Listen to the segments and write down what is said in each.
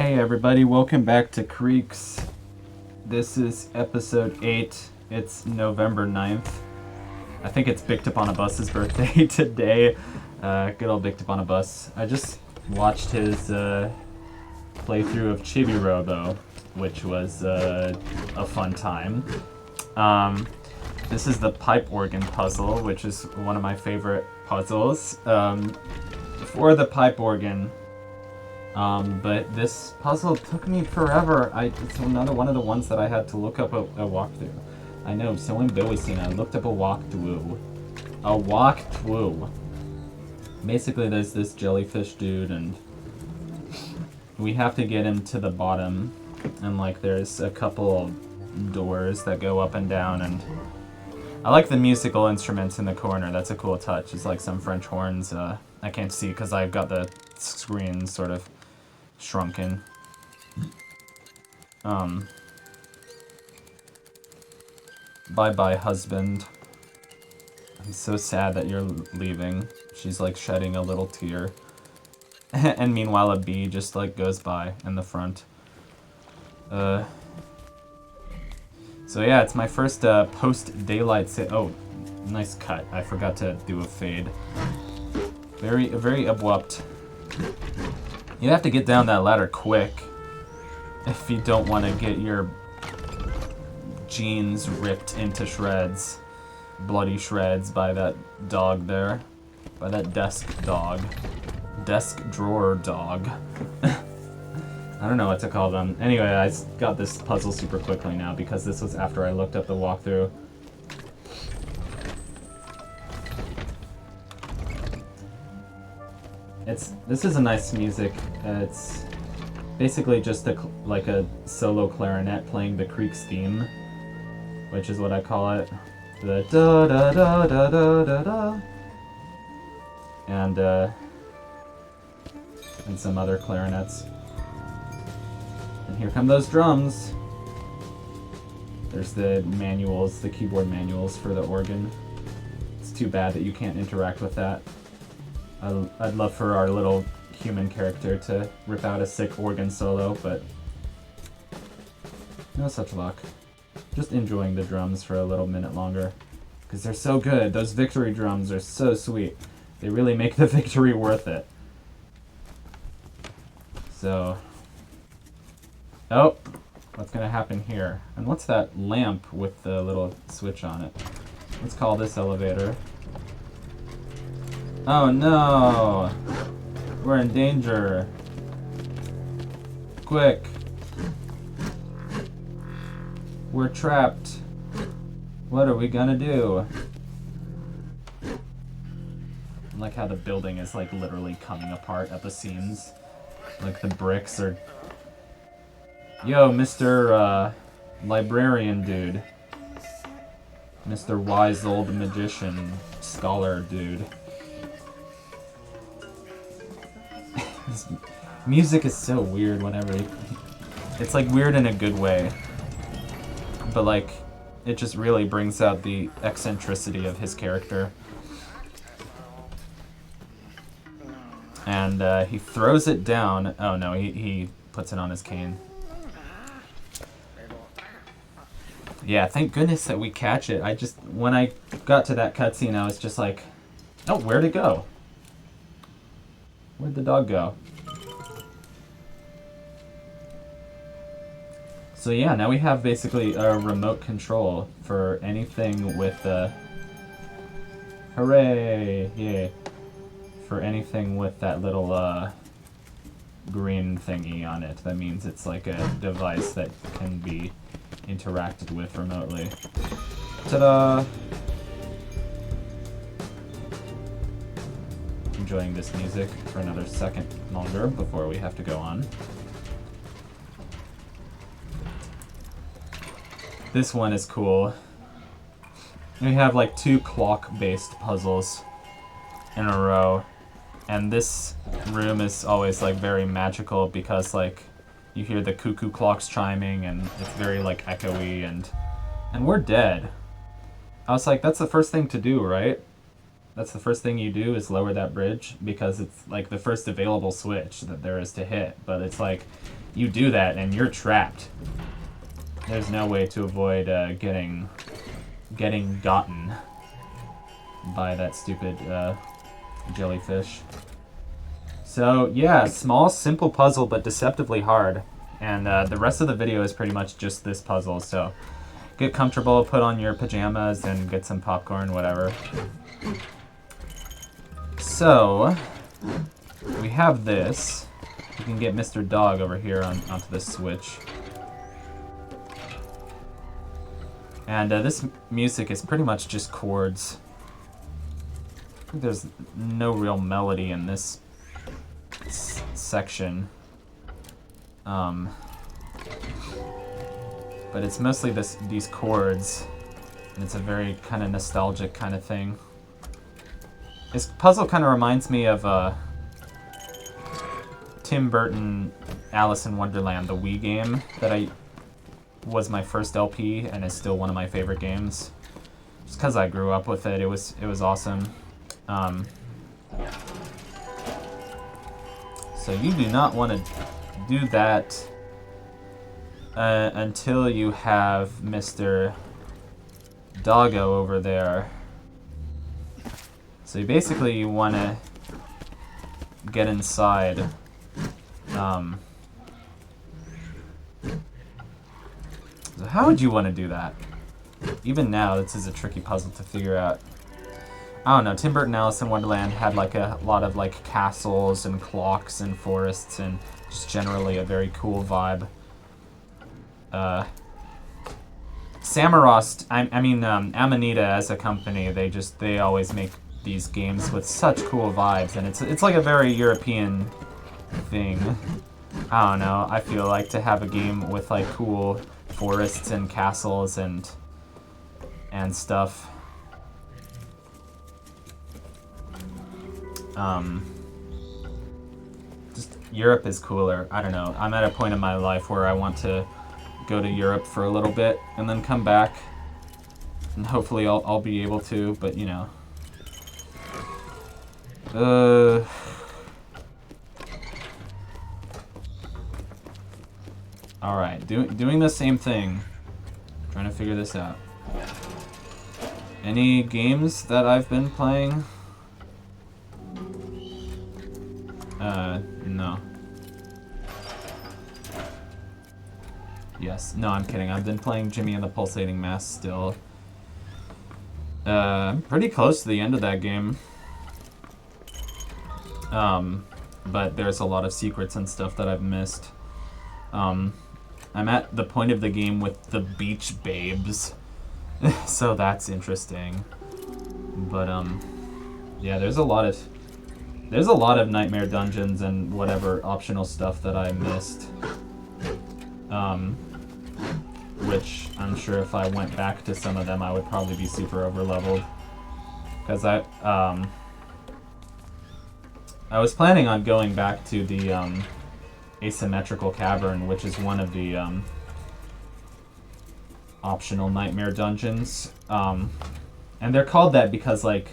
Hey everybody, welcome back to Creaks. This is episode 8. It's November 9th. I think it's Bicked Up on a Bus's birthday today. Good old Bicked Up on a Bus. I just watched his playthrough of Chibi Robo, which was a fun time. This is the pipe organ puzzle, which is one of my favorite puzzles. For the pipe organ, but this puzzle took me forever. It's another one of the ones that I had to look up a walkthrough. I know, so embarrassing. I looked up a walkthrough. A walkthrough. Basically, there's this jellyfish dude, and we have to get him to the bottom. And, like, there's a couple doors that go up and down, and I like the musical instruments in the corner. That's a cool touch. It's like some French horns. I can't see because I've got the screen sort of shrunken. Bye-bye, husband. I'm so sad that you're leaving. She's like shedding a little tear. And meanwhile a bee just like goes by in the front. So yeah, it's my first post-daylight oh, nice cut. I forgot to do a fade. Very abrupt. You have to get down that ladder quick if you don't want to get your jeans ripped into shreds. Bloody shreds by that dog there. By that desk dog. Desk drawer dog. I don't know what to call them. Anyway, I got this puzzle super quickly now because this was after I looked up the walkthrough. This is a nice music. It's basically just like a solo clarinet playing the Creaks theme, which is what I call it. The da da da da da da da. And some other clarinets. And here come those drums. There's the manuals, the keyboard manuals for the organ. It's too bad that you can't interact with that. I'd love for our little human character to rip out a sick organ solo, but no such luck. Just enjoying the drums for a little minute longer, because they're so good. Those victory drums are so sweet. They really make the victory worth it. So, oh, what's gonna happen here? And what's that lamp with the little switch on it? Let's call this elevator. Oh no! We're in danger. Quick! We're trapped. What are we gonna do? I like how the building is like literally coming apart at the seams. Like the bricks are... Yo, Mr. Librarian dude. Mr. Wise Old Magician Scholar dude. This music is so weird whenever it's like weird in a good way, but like it just really brings out the eccentricity of his character. And he throws it down. Oh no, he puts it on his cane. Yeah, thank goodness that we catch it. When I got to that cutscene, I was just like, oh, where'd it go? Where'd the dog go? So yeah, now we have basically a remote control for anything with hooray! Yay. For anything with that little green thingy on it. That means it's like a device that can be interacted with remotely. Ta-da! Enjoying this music for another second longer before we have to go on. This one is cool. We have like 2 clock-based puzzles in a row, and this room is always like very magical because like you hear the cuckoo clocks chiming and it's very like echoey, and we're dead. I was like, that's the first thing to do, right? That's the first thing you do is lower that bridge because it's like the first available switch that there is to hit, but it's like you do that and you're trapped. There's no way to avoid getting gotten by that stupid jellyfish. So yeah, small, simple puzzle, but deceptively hard. And the rest of the video is pretty much just this puzzle, so get comfortable, put on your pajamas, and get some popcorn, whatever. So, we have this. We can get Mr. Dog over here onto this switch. And this music is pretty much just chords. There's no real melody in this section. But it's mostly these chords, and it's a very kind of nostalgic kind of thing. This puzzle kind of reminds me of Tim Burton Alice in Wonderland, the Wii game that was my first LP and is still one of my favorite games. Just because I grew up with it, it was awesome. So you do not want to do that until you have Mr. Doggo over there. So you want to get inside. So how would you want to do that? Even now, this is a tricky puzzle to figure out. I don't know, Tim Burton Alice in Wonderland had like a lot of like castles and clocks and forests and just generally a very cool vibe. Samarost, Amanita as a company, they always make these games with such cool vibes, and it's like a very European thing. I don't know, I feel like to have a game with like cool forests and castles and stuff. Just Europe is cooler. I don't know. I'm at a point in my life where I want to go to Europe for a little bit and then come back, and hopefully I'll be able to. But you know, all right, doing the same thing, trying to figure this out. Any games that I've been playing? No. Yes. No, I'm kidding. I've been playing Jimmy and the Pulsating Mass still. I'm pretty close to the end of that game. But there's a lot of secrets and stuff that I've missed. I'm at the point of the game with the beach babes. So that's interesting. But, yeah, there's a lot of nightmare dungeons and whatever optional stuff that I missed. Which I'm sure if I went back to some of them, I would probably be super overleveled. Because I was planning on going back to the asymmetrical cavern, which is one of the optional nightmare dungeons. And they're called that because, like,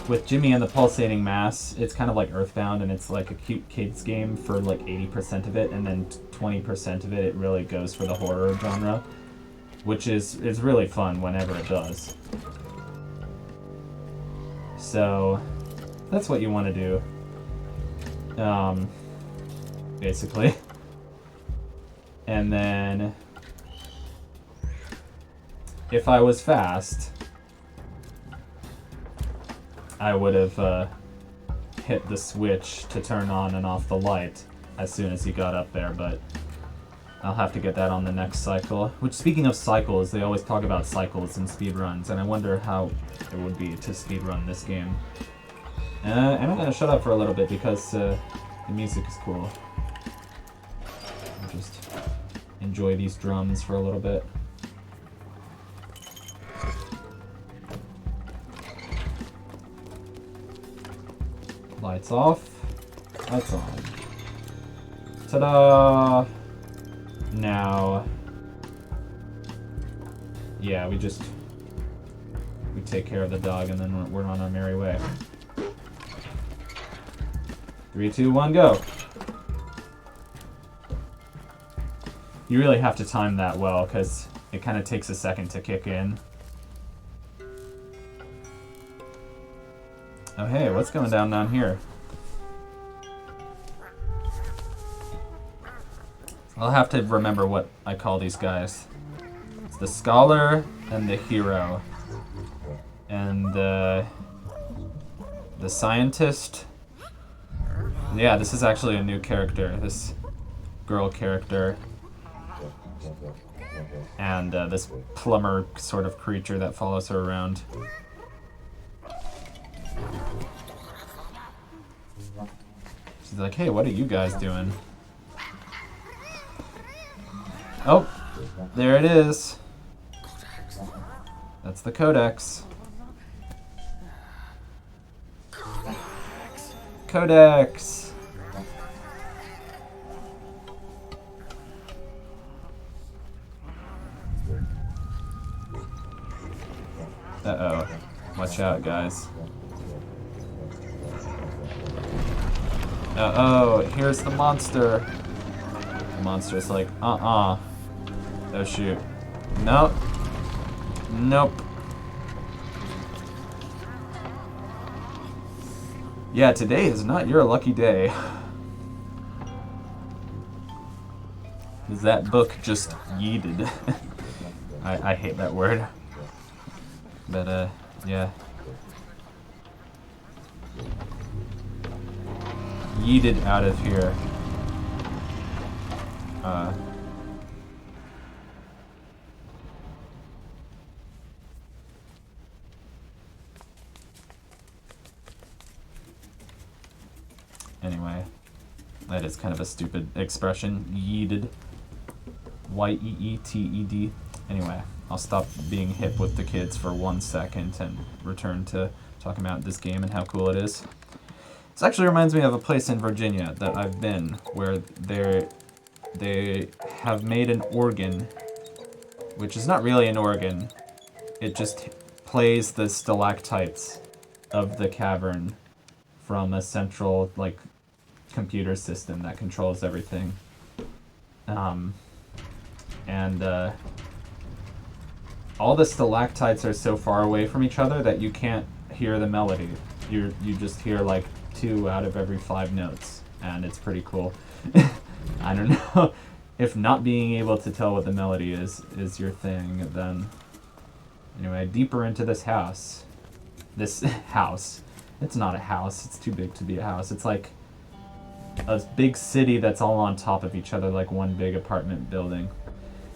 with Jimmy and the Pulsating Mass, it's kind of like Earthbound, and it's like a cute kids game for like 80% of it, and then 20% of it really goes for the horror genre, which is really fun whenever it does. So that's what you want to do, basically. And then if I was fast, I would have hit the switch to turn on and off the light as soon as he got up there, but I'll have to get that on the next cycle. Which, speaking of cycles, they always talk about cycles in speedruns, and I wonder how it would be to speedrun this game. And I'm going to shut up for a little bit because the music is cool. I'll just enjoy these drums for a little bit. Lights off, lights on. Ta-da! Now, yeah, we take care of the dog and then we're on our merry way. 3, 2, 1, go! You really have to time that well, because it kind of takes a second to kick in. Oh hey, what's going down here? I'll have to remember what I call these guys. It's the scholar and the hero. And the scientist. Yeah, this is actually a new character. This girl character. And this plumber sort of creature that follows her around. She's like, hey, what are you guys doing? Oh, there it is. That's the codex. Codex! Uh-oh. Watch out, guys. Uh-oh, here's the monster. The monster's like, uh-uh. Oh, shoot. Nope. Nope. Yeah, today is not your lucky day. That book just yeeted. I hate that word. But, yeah. Yeeted out of here. Anyway, that is kind of a stupid expression. Yeeted. Y-E-E-T-E-D. Anyway, I'll stop being hip with the kids for 1 second and return to talking about this game and how cool it is. This actually reminds me of a place in Virginia that I've been where they have made an organ, which is not really an organ. It just plays the stalactites of the cavern from a central, like, computer system that controls everything. All the stalactites are so far away from each other that you can't hear the melody. You just hear like 2 out of every 5 notes, and it's pretty cool. I don't know. If not being able to tell what the melody is your thing, then anyway, deeper into this house. This house. It's not a house. It's too big to be a house. It's like a big city that's all on top of each other, like one big apartment building.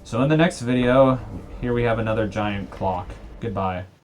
So in the next video, here we have another giant clock. Goodbye.